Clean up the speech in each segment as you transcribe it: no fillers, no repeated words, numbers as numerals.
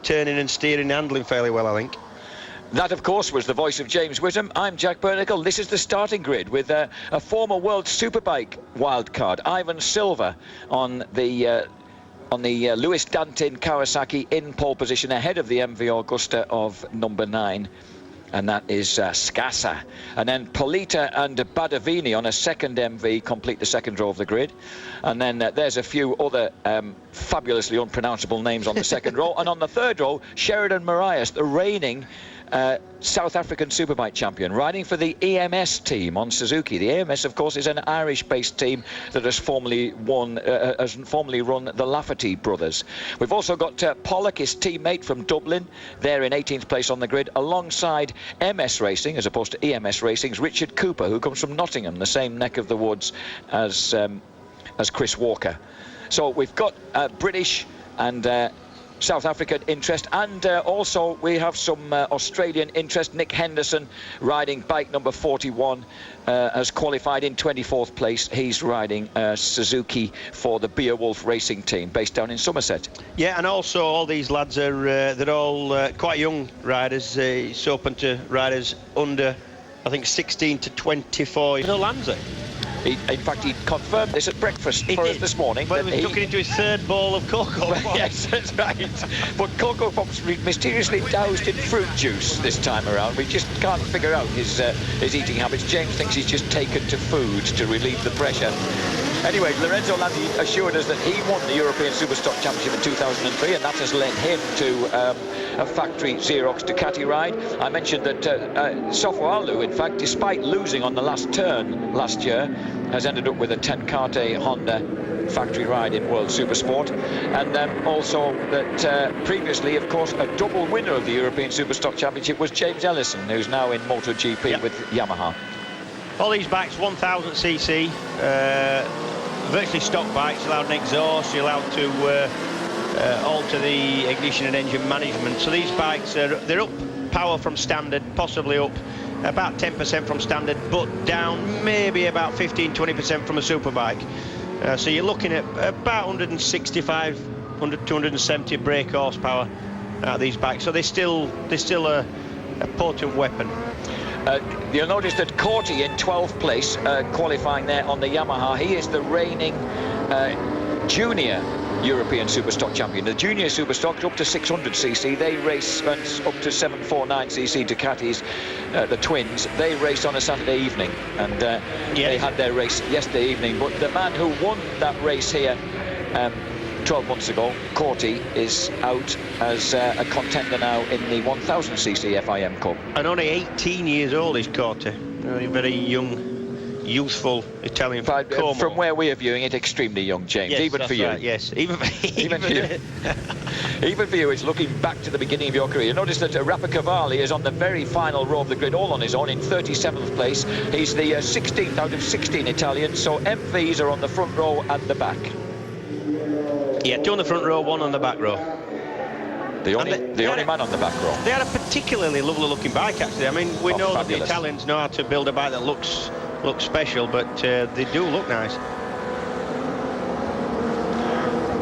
turning and steering and handling fairly well, I think. That, of course, was the voice of James Whittam. I'm Jack Burnicle. This is the starting grid with a former World Superbike wildcard, Ivan Silva, on the Lewis Dantin Kawasaki in pole position ahead of the MV Augusta of number 9. And that is Scassa. And then Polita and Badavini on a second MV complete the second row of the grid. And then there's a few other fabulously unpronounceable names on the second row. And on the third row, Sheridan Marias, the reigning South African Superbike champion, riding for the EMS team on Suzuki. The EMS, of course, is an Irish-based team that has formerly run the Lafferty brothers. We've also got Pollock, his teammate from Dublin, there in 18th place on the grid, alongside MS Racing, as opposed to EMS Racing's Richard Cooper, who comes from Nottingham, the same neck of the woods as Chris Walker. So we've got British and South African interest, and also we have some Australian interest. Nick Henderson, riding bike number 41, has qualified in 24th place. He's riding Suzuki for the Beowulf Racing team, based down in Somerset. Yeah, and also all these lads are they're all quite young riders. It's open to riders under, I think, 16 to 24. No Lanza. In fact, he confirmed this at breakfast for us this morning. But he was looking into his third bowl of Cocoa Pops. Yes, that's right. But Cocoa Pops mysteriously doused in fruit juice this time around. We just can't figure out his eating habits. James thinks he's just taken to food to relieve the pressure. Anyway, Lorenzo Landi assured us that he won the European Superstock Championship in 2003, and that has led him to a factory Xerox Ducati ride. I mentioned that Sofualu, in fact, despite losing on the last turn last year, has ended up with a Tenkate Honda factory ride in World Supersport. And also that previously, of course, a double winner of the European Superstock Championship was James Ellison, who's now in MotoGP with Yamaha. All these bikes 1000cc, virtually stock bikes, allowed an exhaust, you're allowed to alter the ignition and engine management. So these bikes they're up power from standard, possibly up about 10% from standard, but down maybe about 15-20% from a superbike. So you're looking at about 270 brake horsepower out of these bikes. So they're still a potent weapon. You'll notice that Corti in 12th place, qualifying there on the Yamaha. He is the reigning junior European Superstock champion. The junior Superstock up to 600cc. They race up to 749cc Ducatis, the twins. They race on a Saturday evening, and they had their race yesterday evening. But the man who won that race here 12 months ago, Corti, is out as a contender now in the 1000cc FIM Cup. And only 18 years old is Corti. Very young, youthful Italian. From where we are viewing it, extremely young, James. Yes, even for you. Right, yes, even for you. Even for you, it's looking back to the beginning of your career. Notice that Rappa Cavalli is on the very final row of the grid, all on his own, in 37th place. He's the 16th out of 16 Italians, so MVs are on the front row and the back. Yeah, 2 on the front row, 1 on the back row. The only man on the back row. They had a particularly lovely looking bike, actually. I mean, we know that the Italians know how to build a bike that looks special, but they do look nice.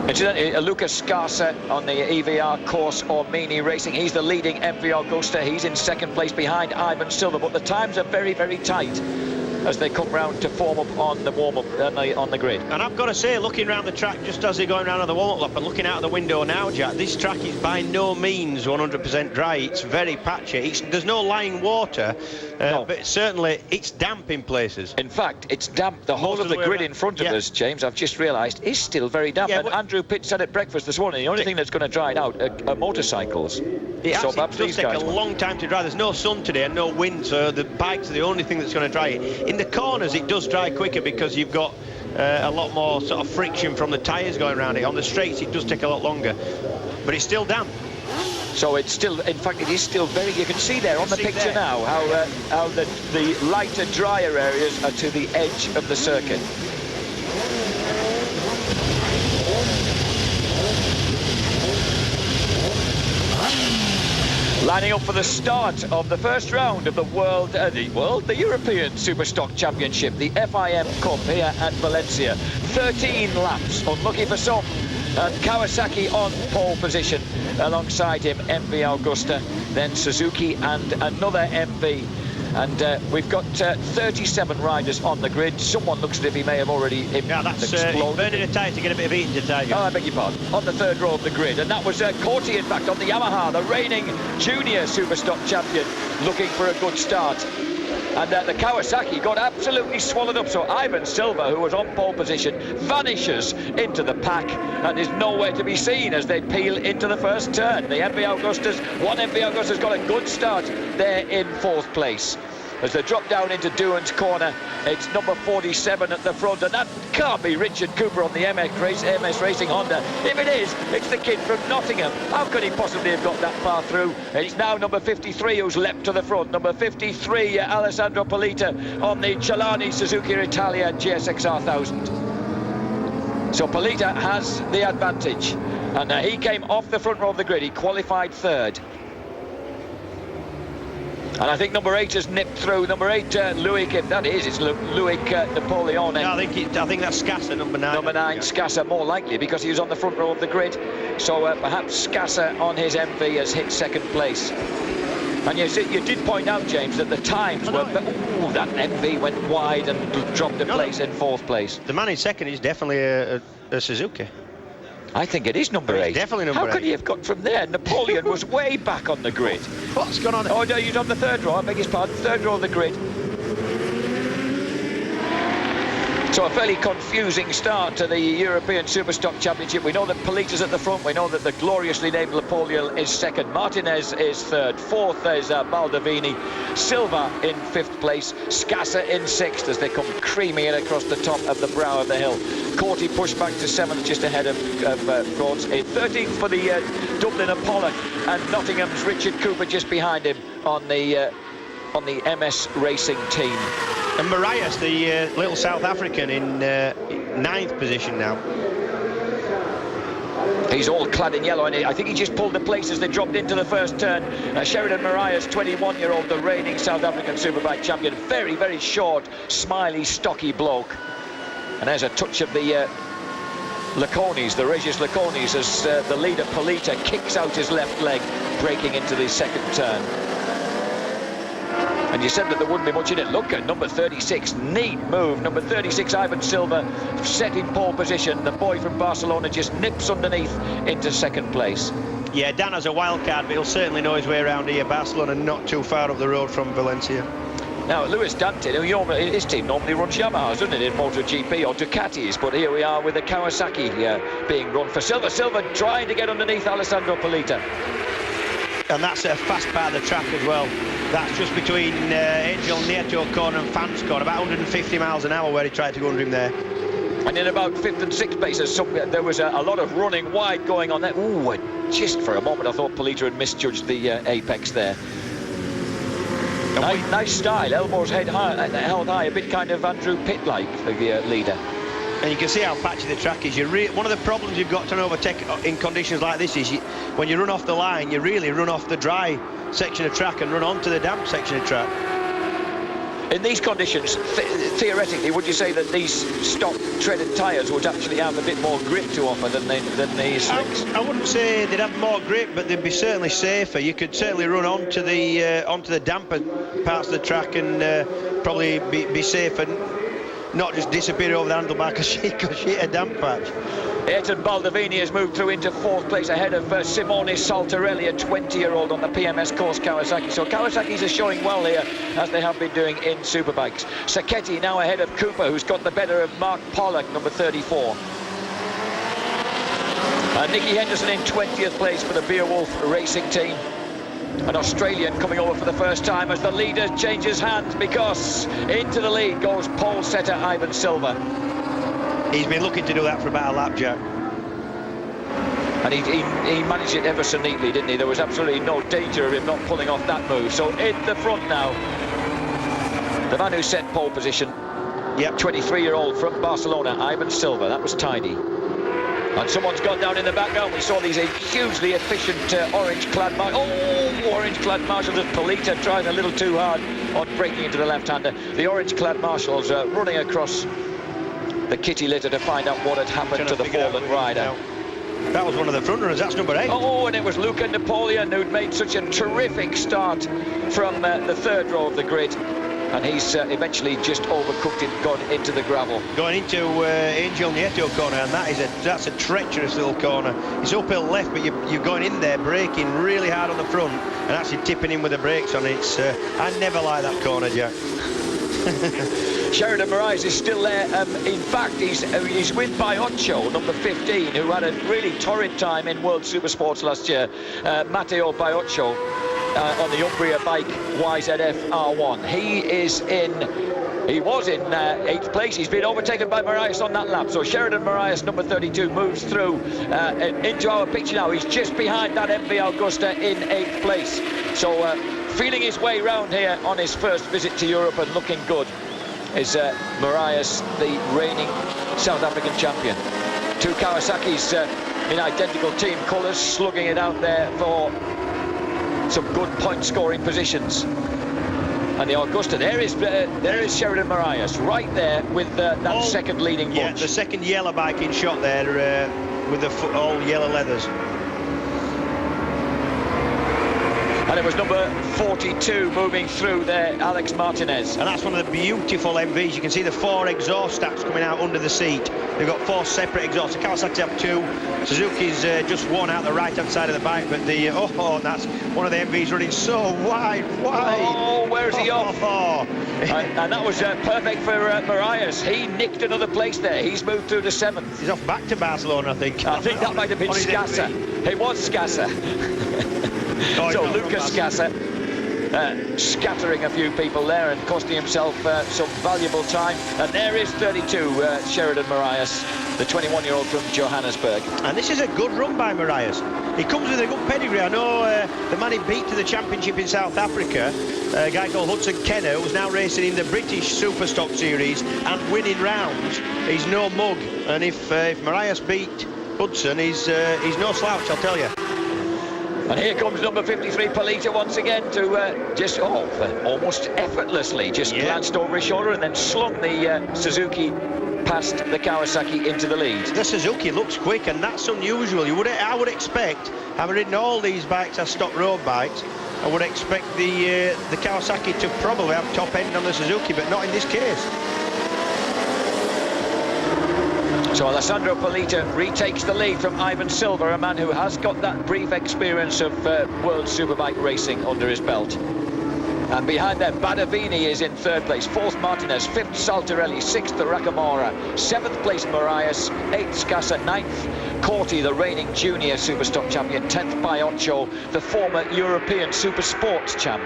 Incidentally, Lucas Scassa on the EVR course or Mini Racing. He's the leading MV Augusta. He's in second place behind Ivan Silva, but the times are very, very tight as they come round to form up on the warm-up on the grid. And I've got to say, looking around the track just as they're going round on the warm-up lap and looking out of the window now, Jack, this track is by no means 100% dry. It's very patchy. There's no lying water, no. But certainly it's damp in places. In fact, it's damp. The whole of the grid in front of us, James, I've just realised, is still very damp. And Andrew Pitt said at breakfast this morning, the only thing that's going to dry it out are motorcycles. It does take a long time to dry. There's no sun today and no wind, so the bikes are the only thing that's going to dry it. In the corners, it does dry quicker because you've got a lot more sort of friction from the tyres going around it. On the straights, it does take a lot longer, but it's still damp. So it's still, in fact, it is still very. You can see there on the picture now how the lighter, drier areas are to the edge of the circuit. Lining up for the start of the first round of the the European Superstock Championship, the FIM Cup here at Valencia. 13 laps, unlucky for some, And Kawasaki on pole position. Alongside him, MV Augusta, then Suzuki and another MV. And we've got 37 riders on the grid. Someone looks as if he may have already exploded. Burning a tyre to get a bit of heat into the tyre. Oh, I beg your pardon. On the third row of the grid. And that was Corti, in fact, on the Yamaha, the reigning junior Superstock champion, looking for a good start. And the Kawasaki got absolutely swallowed up. So Ivan Silva, who was on pole position, vanishes into the pack and is nowhere to be seen as they peel into the first turn. The MV Augusta's got a good start there in 4th place. As they drop down into Doohan's corner, it's number 47 at the front, and that can't be Richard Cooper on the MS Racing Honda. If it is, it's the kid from Nottingham. How could he possibly have got that far through? It's now number 53 who's leapt to the front. Number 53, Alessandro Polita on the Celani Suzuki Italia GSX-R 1000. So Polita has the advantage, and he came off the front row of the grid. He qualified 3rd. And I think number 8 has nipped through. Number 8, Loic, if that is, it's Loic Napoleon. No, I think that's Scassa, number 9. Number 9, Scassa, more likely, because he was on the front row of the grid. So perhaps Scassa on his MV has hit 2nd place. And you did point out, James, that the times were... Ooh, that MV went wide and dropped a place in 4th place. The man in 2nd is definitely a Suzuki. I think it is number 8. Definitely number 8. How could he have got from there? Napoleon was way back on the grid. What's gone on? Oh, no, he's on the 3rd row, I beg his pardon. 3rd row of the grid. So a fairly confusing start to the European Superstock Championship. We know that Polita's at the front. We know that the gloriously named Napoleon is 2nd. Martinez is 3rd. 4th is Baldovini. Silva in 5th place. Scassa in 6th as they come creaming in across the top of the brow of the hill. Corti pushed back to 7th, just ahead of Frauds. In 13th for the Dublin Pollock, and Nottingham's Richard Cooper just behind him on the MS Racing team. And Marias, the little South African, in 9th position now. He's all clad in yellow, and I think he just pulled the place as they dropped into the first turn. Sheridan Marias, 21-year-old, the reigning South African Superbike champion. Very, very short, smiley, stocky bloke. And there's a touch of the Laconis, the Regis Laconis, as the leader, Polita, kicks out his left leg, breaking into the 2nd turn. And you said that there wouldn't be much in it. Look at number 36, neat move. Number 36, Ivan Silva, set in pole position. The boy from Barcelona just nips underneath into 2nd place. Yeah, Dan has a wild card, but he'll certainly know his way around here. Barcelona not too far up the road from Valencia. Now, Lewis Dante, his team normally runs Yamahas, doesn't it, in MotoGP or Ducatis, but here we are with the Kawasaki being run for Silva. Silva trying to get underneath Alessandro Polita. And that's a fast part of the track as well. That's just between Angel Nieto corner and Fans corner, about 150 miles an hour where he tried to go under him there. And in about 5th and 6th places, there was a lot of running wide going on there. Ooh, just for a moment I thought Polita had misjudged the apex there. Nice style, elbows held high, a bit kind of Andrew Pitt-like, the leader. And you can see how patchy the track is. One of the problems you've got to overtake in conditions like this is when you run off the line, you really run off the dry section of track and run onto the damp section of track. In these conditions, theoretically, would you say that these stock treaded tyres would actually have a bit more grip to offer than these slicks? I wouldn't say they'd have more grip, but they'd be certainly safer. You could certainly run onto the damper parts of the track and probably be safe and not just disappear over the handlebar because she hit a damp patch. Ayrton Baldovini has moved through into 4th place ahead of Simone Saltarelli, a 20-year-old on the PMS course Kawasaki. So Kawasaki's are showing well here, as they have been doing in Superbikes. Sacchetti now ahead of Cooper, who's got the better of Mark Pollock, number 34. Nicky Henderson in 20th place for the Beowulf Racing team. An Australian coming over for the first time as the leader changes hands, because into the lead goes pole setter Ivan Silva. He's been looking to do that for about a lap, Jack. And he managed it ever so neatly, didn't he? There was absolutely no danger of him not pulling off that move. So in the front now, the man who set pole position, 23-year-old from Barcelona, Ivan Silva. That was tidy. And someone's gone down in the background. We saw these hugely efficient orange-clad marshals. Oh, orange-clad marshals as Polita tried a little too hard on breaking into the left-hander. The orange-clad marshals running across the kitty litter to find out what had happened to the fallen rider. That was one of the front runners. That's number 8. Oh, and it was Luca Napoleon who'd made such a terrific start from the third row of the grid. And he's eventually just overcooked it, gone into the gravel. Going into Angel Nieto corner, and that's a treacherous little corner. It's uphill left, but you're going in there, braking really hard on the front, and actually tipping in with the brakes on. It's I never like that corner, Jack. Sheridan Moraes is still there. In fact, he's with Baiocco, number 15, who had a really torrid time in World Supersports last year. Matteo Baiocco on the Umbria bike YZF R1. He was in 8th place. He's been overtaken by Moraes on that lap. So Sheridan Moraes, number 32, moves through into our picture now. He's just behind that MV Augusta in 8th place. So feeling his way round here on his first visit to Europe and looking good is Moraes, the reigning South African champion. 2 Kawasaki's in identical team colours, slugging it out there for some good point-scoring positions. And the Augusta, there is Sheridan Moraes right there with that second leading bunch. Yeah, the second yellow bike in shot there with the all yellow leathers. And it was number 42 moving through there, Alex Martinez. And that's one of the beautiful MVs. You can see the 4 exhaust stacks coming out under the seat. They've got 4 separate exhausts. The Kawasaki's have 2. Suzuki's just one out the right-hand side of the bike. But that's one of the MVs running so wide. Oh, where's he off? And that was perfect for Moraes. He nicked another place there. He's moved through to 7th. He's off back to Barcelona, I think. I think that might have been Scassa. It was Scassa. So Lucas Scassa scattering a few people there and costing himself some valuable time. And there is 32, Sheridan Moraes, the 21-year-old from Johannesburg. And this is a good run by Moraes. He comes with a good pedigree. I know the man he beat to the championship in South Africa, a guy called Hudson Kenner, who's now racing in the British Superstock series and winning rounds. He's no mug. And if Moraes beat Hudson, he's no slouch, I'll tell you. And here comes number 53, Palita, once again to just almost effortlessly just glanced over his shoulder and then slung the Suzuki past the Kawasaki into the lead. The Suzuki looks quick, and that's unusual. I would expect, having ridden all these bikes as stock road bikes, I would expect the Kawasaki to probably have top end on the Suzuki, but not in this case. So Alessandro Palita retakes the lead from Ivan Silva, a man who has got that brief experience of World Superbike racing under his belt. And behind them, Badavini is in 3rd place, 4th Martinez, 5th Saltarelli, 6th Racamora, 7th place Moraes, 8th Scassa, 9th Corti, the reigning junior Superstock champion, 10th Baiocco, the former European Supersports champ.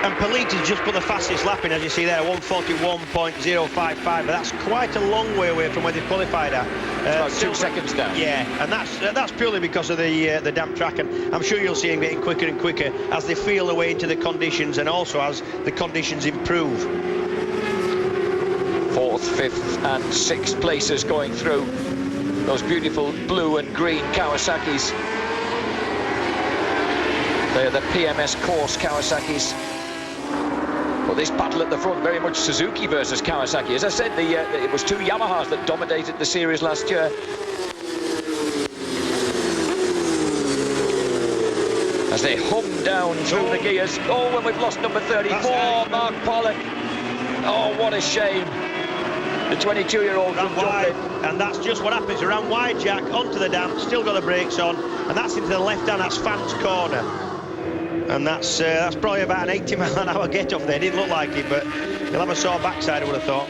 And Palita's just put the fastest lap in, as you see there, 141.055, but that's quite a long way away from where they qualified at. About 2 seconds down. Yeah, and that's purely because of the damp track, and I'm sure you'll see him getting quicker and quicker as they feel their way into the conditions, and also as the conditions improve. 4th, 5th and 6th places going through those beautiful blue and green Kawasaki's. They're the PMS course Kawasaki's. Well, this battle at the front, very much Suzuki versus Kawasaki. As I said, it was 2 Yamahas that dominated the series last year. As they hum down through the gears. Oh, and we've lost number 34, Mark Pollock. Oh, what a shame. The 22-year-old from Dublin. And that's just what happens. Around wide, Jack, onto the damp, still got the brakes on, and that's into the left hand, that's Fan's corner. And that's probably about an 80-mile-an-hour get-off there. Didn't look like it, but he'll have a sore backside, I would have thought.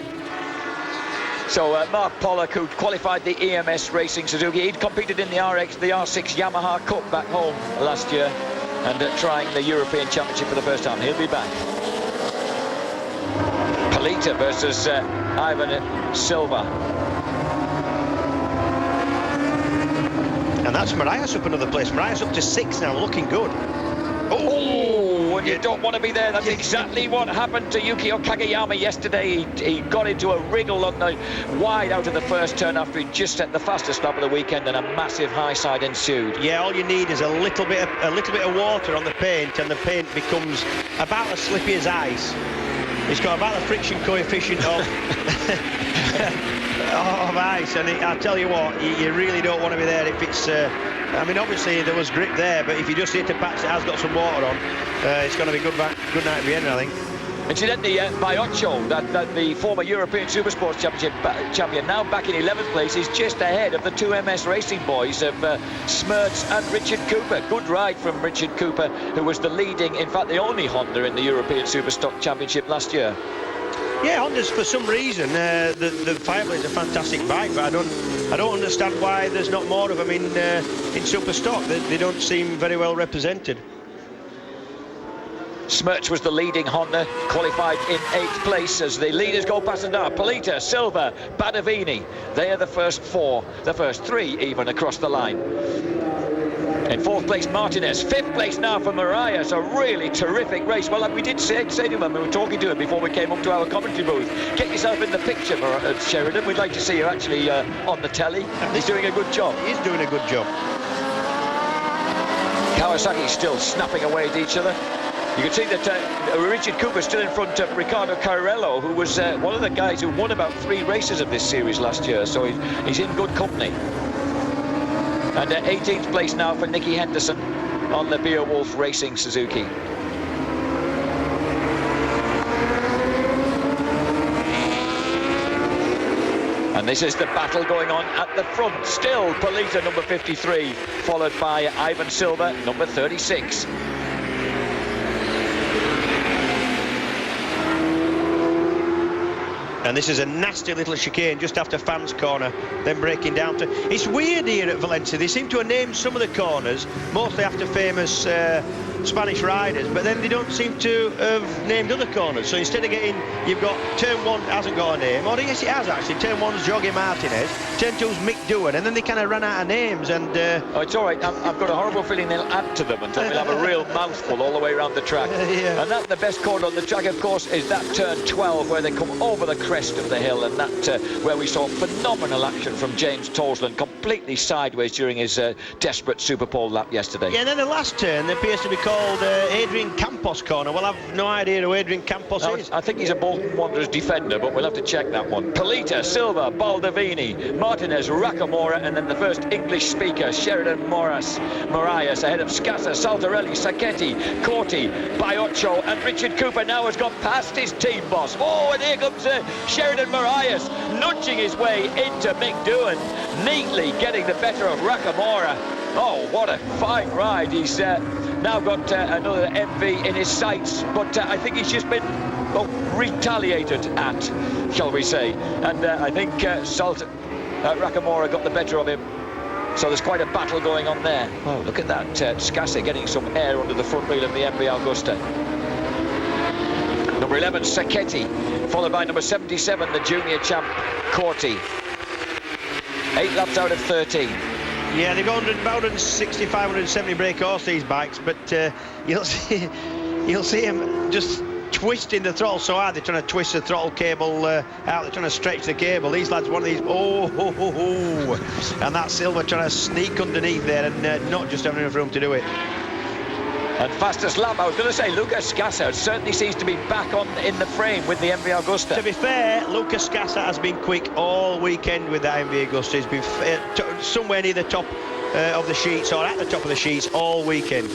So Mark Pollock, who qualified the EMS Racing Suzuki, he'd competed in the R6 Yamaha Cup back home last year, and trying the European Championship for the first time. He'll be back. Palita versus Ivan Silva. And that's Moraes up another place. Moraes up to 6 now, looking good. Oh, and you don't want to be there. That's exactly what happened to Yukio Kageyama yesterday. He got into a wriggle on the wide out of the first turn after he just set the fastest lap of the weekend, and a massive high side ensued. Yeah, all you need is a little bit of water on the paint, and the paint becomes about as slippy as ice. It's got about the friction coefficient of of ice, and I tell you what, you really don't want to be there if it's. I mean, obviously there was grip there, but if you just hit a patch that has got some water on, it's going to be good night at the end, I think. Incidentally, Baiocco, that the former European Supersports Championship champion, now back in 11th place, is just ahead of the two MS Racing boys of Smertz and Richard Cooper. Good ride from Richard Cooper, who was the leading, in fact, the only Honda in the European Superstock Championship last year. Yeah, Honda's, for some reason, the Fireblaze is a fantastic bike, but I don't understand why there's not more of them in Superstock. They don't seem very well represented. Smertz was the leading Honda, qualified in 8th place as the leaders go past it now. Polita, Silva, Badavini, they are the first four, the first three even across the line. In 4th place, Martinez. 5th place now for Marias. A really terrific race. Well, like we did say to him when we were talking to him before we came up to our commentary booth, get yourself in the picture, Sheridan. We'd like to see you actually on the telly. He's doing a good job. He's doing a good job. Kawasaki's still snapping away at each other. You can see that Richard Cooper's still in front of Ricardo Carrello, who was one of the guys who won about 3 races of this series last year, so he's in good company. And 18th place now for Nicky Henderson on the Beowulf Racing Suzuki. And this is the battle going on at the front. Still Polita, number 53, followed by Ivan Silva, number 36. And this is a nasty little chicane just after Fans Corner, then breaking down to... It's weird here at Valencia. They seem to have named some of the corners, mostly after famous Spanish riders, but then they don't seem to have named other corners. So instead of getting... You've got turn 1 hasn't got a name, or yes it has actually. Turn 1's Jorge Martinez, turn 2's Mick Doohan, and then they kind of ran out of names. And oh, it's all right. I've got a horrible feeling they'll add to them until we'll have a real mouthful all the way around the track. Yeah. And that's the best corner on the track, of course, is that turn 12 where they come over the crest of the hill, and that where we saw phenomenal action from James Torsland, completely sideways during his desperate Super Pole lap yesterday. Yeah, and then the last turn appears to be called Adrian Campos corner. Well, I've no idea who Adrian Campos is. I think he's a Bolton Wanderers defender, but we'll have to check that one. Polita, Silva, Baldovini, Martinez, Racamora, and then the first English speaker, Sheridan Marias, ahead of Scassa, Saltarelli, Sacchetti, Corti, Baiocco, and Richard Cooper now has got past his team boss. Oh, and here comes Sheridan Marias, nudging his way into Mick Doohan, neatly getting the better of Racamora. Oh, what a fine ride. He's now got another MV in his sights, but I think he's just been retaliated at, shall we say. And I think Racamora got the better of him. So there's quite a battle going on there. Oh, look at that. Scassa getting some air under the front wheel of the MV Augusta. Number 11, Sacchetti, followed by number 77, the junior champ, Corti. 8 laps out of 13. Yeah, they go about 165, 170 brake horse, these bikes, but you'll see him just twisting the throttle so hard. They're trying to twist the throttle cable out. They're trying to stretch the cable. These lads, one of these, and that Silva trying to sneak underneath there and not just having enough room to do it. And fastest lap, I was going to say, Lucas Scassa certainly seems to be back on in the frame with the MV Augusta. To be fair, Lucas Scassa has been quick all weekend with that MV Augusta. He's been somewhere near the top of the sheets, or at the top of the sheets all weekend.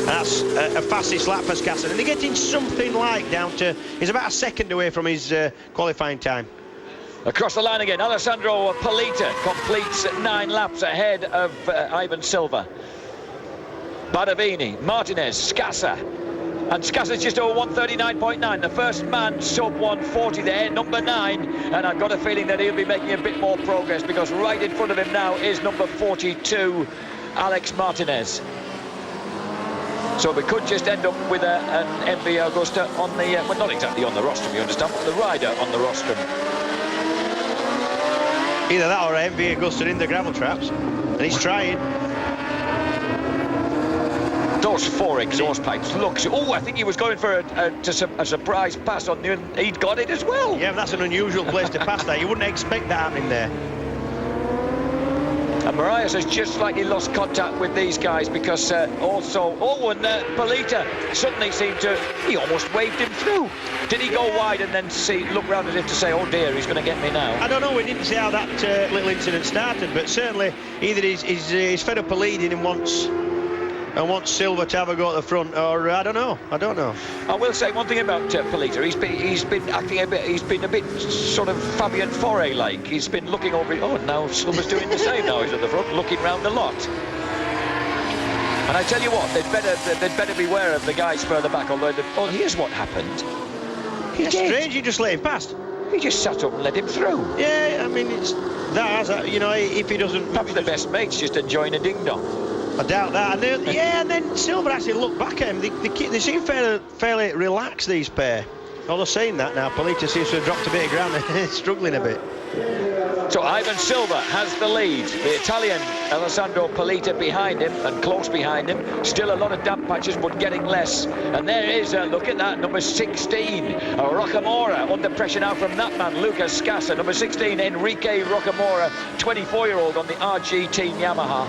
That's a fastest lap for Scassa. And they're getting something like down to... He's about a second away from his qualifying time. Across the line again, Alessandro Polita completes 9 laps ahead of Ivan Silva. Badavini, Martinez, Scassa, and Scassa's just over 139.9. The first man sub 140 there, number 9, and I've got a feeling that he'll be making a bit more progress because right in front of him now is number 42, Alex Martinez. So we could just end up with an MV Augusta on the, well, not exactly on the rostrum, you understand, but the rider on the rostrum. Either that or MV Augusta in the gravel traps, and he's trying. Those 4 exhaust pipes, look, oh, I think he was going for a surprise pass on the, he'd got it as well. Yeah, but that's an unusual place to pass that. You wouldn't expect that happening there. And Marias has just slightly lost contact with these guys because Polita suddenly seemed to, he almost waved him through. Did he go wide and then look round as if to say, oh dear, he's going to get me now? I don't know, we didn't see how that little incident started, but certainly either he's fed up of leading and wants Silva to have a go at the front, or I don't know. I will say one thing about Polita. He's been acting a bit. He's been a bit sort of Fabien Foray-like. He's been looking over. Oh, now Silva's doing the same. Now he's at the front, looking round a lot. And I tell you what, they'd better beware of the guys further back. Although, here's what happened. It's strange. You just let him past. He just sat up and let him through. Yeah, I mean you know, if he doesn't. Perhaps the best mates just enjoying a ding dong. I doubt that. And then Silva actually looked back at him. They seem fairly relaxed, these pair. Although saying that now, Polita seems to have dropped a bit of ground. They're struggling a bit. So Ivan Silva has the lead. The Italian Alessandro Polita behind him and close behind him. Still a lot of damp patches, but getting less. And there is look at that, number 16, Rocamora, under pressure now from that man, Lucas Scassa. Number 16, Enrique Rocamora, 24-year-old on the RG Team Yamaha.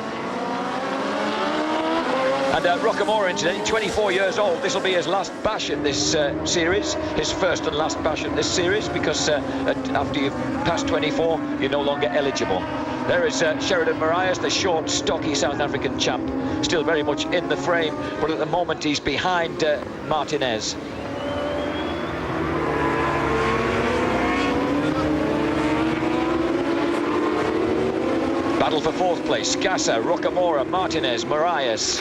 And Rocamora, incidentally, 24 years old. This will be his last bash in this series, his first and last bash in this series, because after you've passed 24, you're no longer eligible. There is Sheridan Marias, the short, stocky South African champ, still very much in the frame, but at the moment he's behind Martinez. Battle for fourth place, Scassa, Rocamora, Martinez, Marias.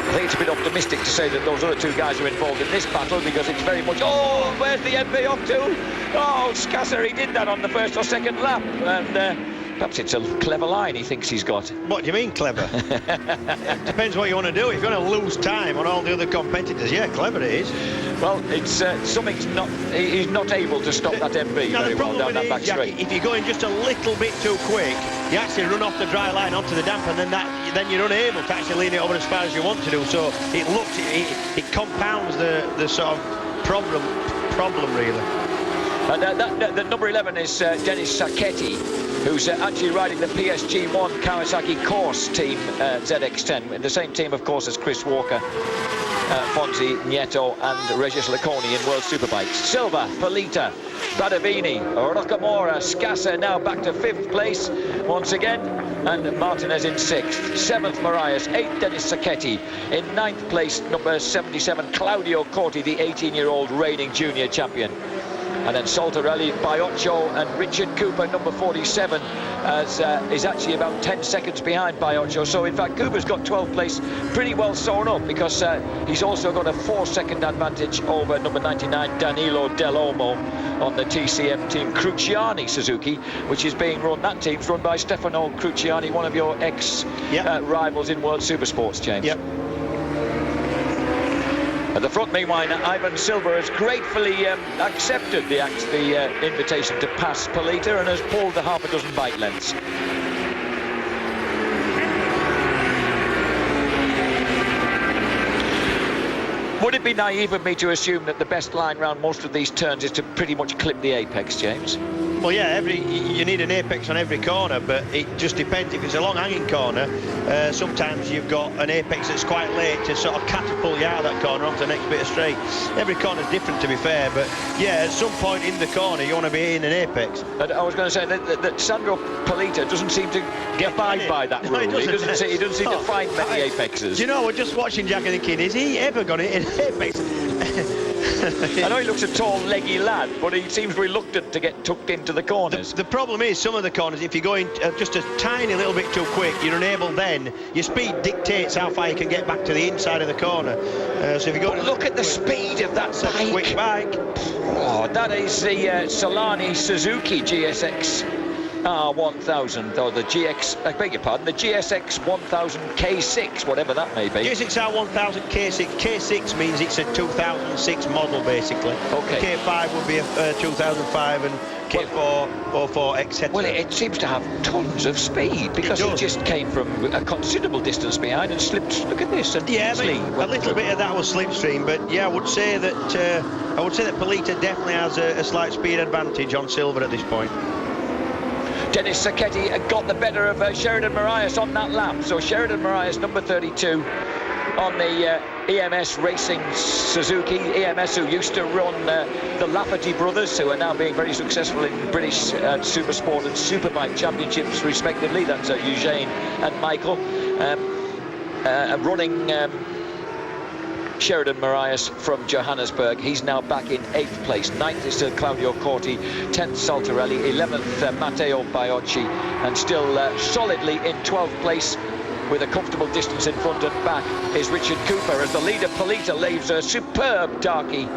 I think it's a bit optimistic to say that those other two guys are involved in this battle, because it's very much, oh, where's the MP up to? Oh, Scassa, he did that on the first or second lap, and perhaps it's a clever line he thinks he's got. What do you mean, clever? Depends what you want to do. If you're going to lose time on all the other competitors, yeah, clever it is. Well, it's something's not. He's not able to stop that MB very well down that back straight. If you're going just a little bit too quick, you actually run off the dry line onto the damp, and then you're unable to actually lean it over as far as you want to do. So it compounds the sort of problem really. And the number 11 is Dennis Sacchetti, who's actually riding the PSG1 Kawasaki Course Team ZX10, in the same team, of course, as Chris Walker, Fonzie Nieto and Regis Laconi in World Superbikes. Silva, Polita, Badavini, Rocamora, Scassa now back to 5th place once again, and Martinez in 6th. 7th Marias, 8th Dennis Sacchetti. In 9th place, number 77, Claudio Corti, the 18-year-old reigning junior champion. And then Saltarelli, Baiocco and Richard Cooper, number 47, is actually about 10 seconds behind Baiocco. So, in fact, Cooper's got 12th place pretty well sewn up, because he's also got a 4-second advantage over number 99, Danilo Dell'Olmo, on the TCM team Cruciani Suzuki, which is being run, that team's run by Stefano Cruciani, one of your ex-rivals in World Supersports, James. Yep. At the front, meanwhile, Ivan Silva has gratefully accepted the invitation to pass Polita and has pulled the half a dozen bike lengths. Would it be naive of me to assume that the best line round most of these turns is to pretty much clip the apex, James? Well, yeah, you need an apex on every corner, but it just depends. If it's a long hanging corner, sometimes you've got an apex that's quite late to sort of catapult you out of that corner onto the next bit of straight. Every corner's different, to be fair, but yeah, at some point in the corner you want to be hitting an apex. And I was going to say that Sandro Polita doesn't seem to get by that rule. No, he doesn't seem to find many apexes. Do you know, we're just watching Jack and thinking, is he ever going to hit an apex? I know he looks a tall, leggy lad, but he seems reluctant to get tucked into the corners. The problem is, some of the corners, if you're going just a tiny little bit too quick, you're unable then. Your speed dictates how far you can get back to the inside of the corner. So if you go, look at the speed of that bike. Quick bike. Oh, that is the Solani Suzuki GSX 1000, or the GX, I beg your pardon, the GSX 1000 K6, whatever that may be. GSX 1000 K6. K6 means it's a 2006 model, basically. Okay. K5 would be a 2005, and K4, 04, etc. Well, it seems to have tons of speed, because it just came from a considerable distance behind and slipped. Look at this. And yeah, a little bit of that was slipstream, but yeah, I would say that Polita definitely has a slight speed advantage on Silva at this point. Dennis Sacchetti got the better of Sheridan Marias on that lap. So Sheridan Marias, number 32, on the EMS Racing Suzuki. EMS, who used to run the Lafferty brothers, who are now being very successful in British Supersport and Superbike Championships, respectively. That's Eugene and Michael. Running Sheridan Marias from Johannesburg. He's now back in 8th place. 9th is Claudio Corti, 10th Saltarelli, 11th Matteo Baiocchi, and still solidly in 12th place with a comfortable distance in front and back is Richard Cooper, as the leader Polita leaves a superb darky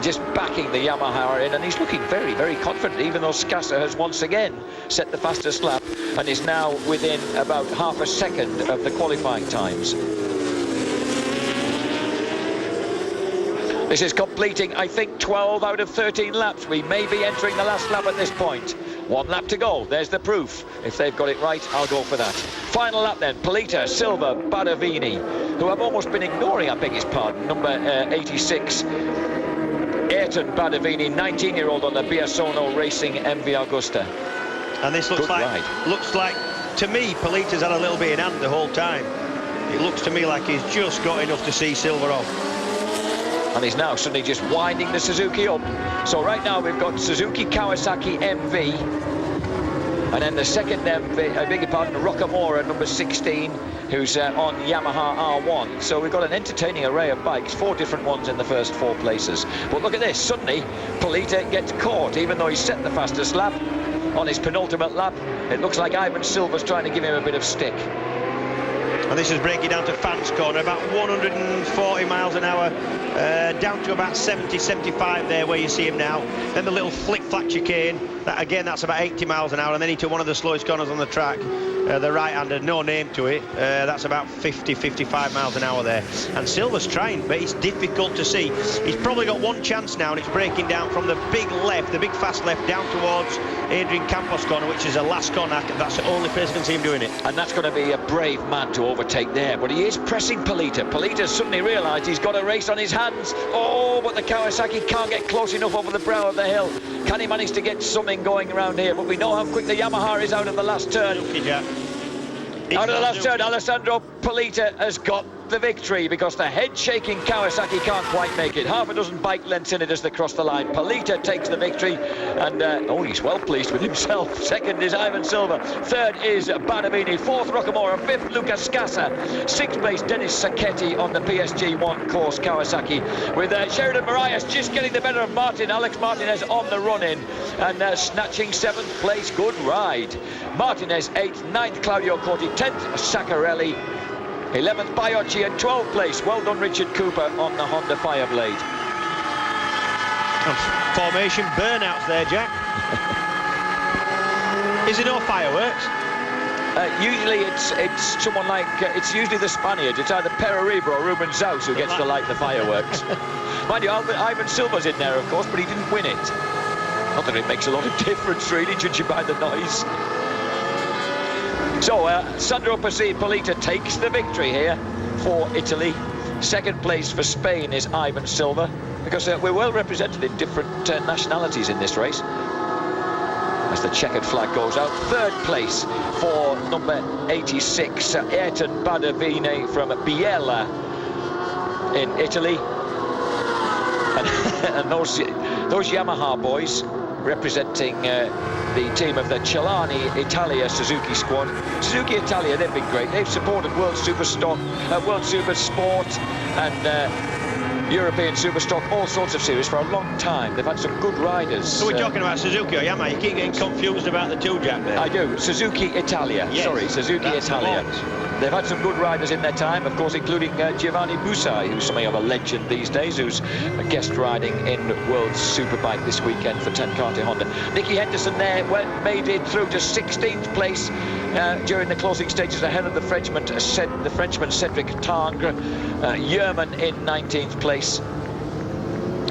just backing the Yamaha in, and he's looking very, very confident, even though Scassa has once again set the fastest lap and is now within about half a second of the qualifying times. This is completing, I think, 12 out of 13 laps. We may be entering the last lap at this point. 1 lap to go. There's the proof. If they've got it right, I'll go for that. Final lap then. Polita, Silva, Badavini, who I've almost been ignoring, I beg his pardon. Number 86, Ayrton Badavini, 19-year-old on the Biasono Racing MV Augusta. And this looks like, to me, Polita's had a little bit in hand the whole time. It looks to me like he's just got enough to see Silva off. And he's now suddenly just winding the Suzuki up. So right now we've got Suzuki Kawasaki MV, and then the second MV, I beg your pardon, Rockamora, number 16, who's on Yamaha R1. So we've got an entertaining array of bikes, 4 different ones in the first 4 places. But look at this, suddenly Polita gets caught, even though he set the fastest lap on his penultimate lap. It looks like Ivan Silva's trying to give him a bit of stick. And this is breaking down to Fans Corner, about 140 miles an hour, down to about 70, 75 there where you see him now. Then the little flick-flack chicane, that's about 80 miles an hour, and then he took one of the slowest corners on the track, the right-hander, no name to it, that's about 50, 55 miles an hour there. And Silva's trying, but it's difficult to see. He's probably got one chance now, and it's breaking down from the big left, the big fast left, down towards Adrian Campos Corner, which is the last corner. That's the only place I can see him doing it. And that's going to be a brave man to overtake there, but he is pressing Polita. Polita suddenly realised he's got a race on his hands. Oh, but the Kawasaki can't get close enough over the brow of the hill. Can he manage to get something going around here? But we know how quick the Yamaha is out of the last turn. Out of the last turn, Alessandro Polita has got the victory, because the head-shaking Kawasaki can't quite make it. Half a dozen bike lengths in it as they cross the line. Polita takes the victory, and he's well pleased with himself. Second is Ivan Silva. Third is Badavini. Fourth, Rockamora. Fifth, Lucas Scassa. Sixth place, Dennis Sacchetti on the PSG1 course Kawasaki, with Sheridan Marias just getting the better of Martin. Alex Martinez on the run-in, and snatching 7th place. Good ride. Martinez 8th, 9th Claudio Corti, 10th Saccarelli, 11th Baiocchi, and 12th place. Well done, Richard Cooper on the Honda Fireblade. Formation burnouts there, Jack. Is it no fireworks? Usually it's someone like, it's usually the Spaniard. It's either Pereriba or Ruben Zaus who gets to light the fireworks. Mind you, Ivan Silva's in there, of course, but he didn't win it. Not that it makes a lot of difference, really, judging by the noise. So, Sandro Polita takes the victory here for Italy. Second place for Spain is Ivan Silva, because we're well represented in different nationalities in this race, as the checkered flag goes out. Third place for number 86, Ayrton Badavini from Biella in Italy. And those Yamaha boys representing the team of the Celani Italia Suzuki squad. Suzuki Italia, they've been great. They've supported World Superstock, World Supersport, and European Superstock, all sorts of series for a long time. They've had some good riders. So we're talking about Suzuki or Yamaha. You keep getting confused about the two, Jack, there. I do. Suzuki Italia. Yes, sorry, Suzuki Italia. They've had some good riders in their time, of course, including Giovanni Busai, who's something of a legend these days, who's guest riding in World Superbike this weekend for Tenkate Honda. Nicky Henderson there made it through to 16th place during the closing stages, ahead of the Frenchman Cedric Tangre. Yerman in 19th place.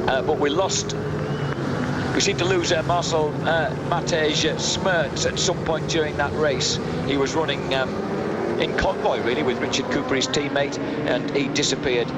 But we seem to lose Marcel Matej Smertz at some point during that race. He was running in convoy, really, with Richard Cooper, his teammate, and he disappeared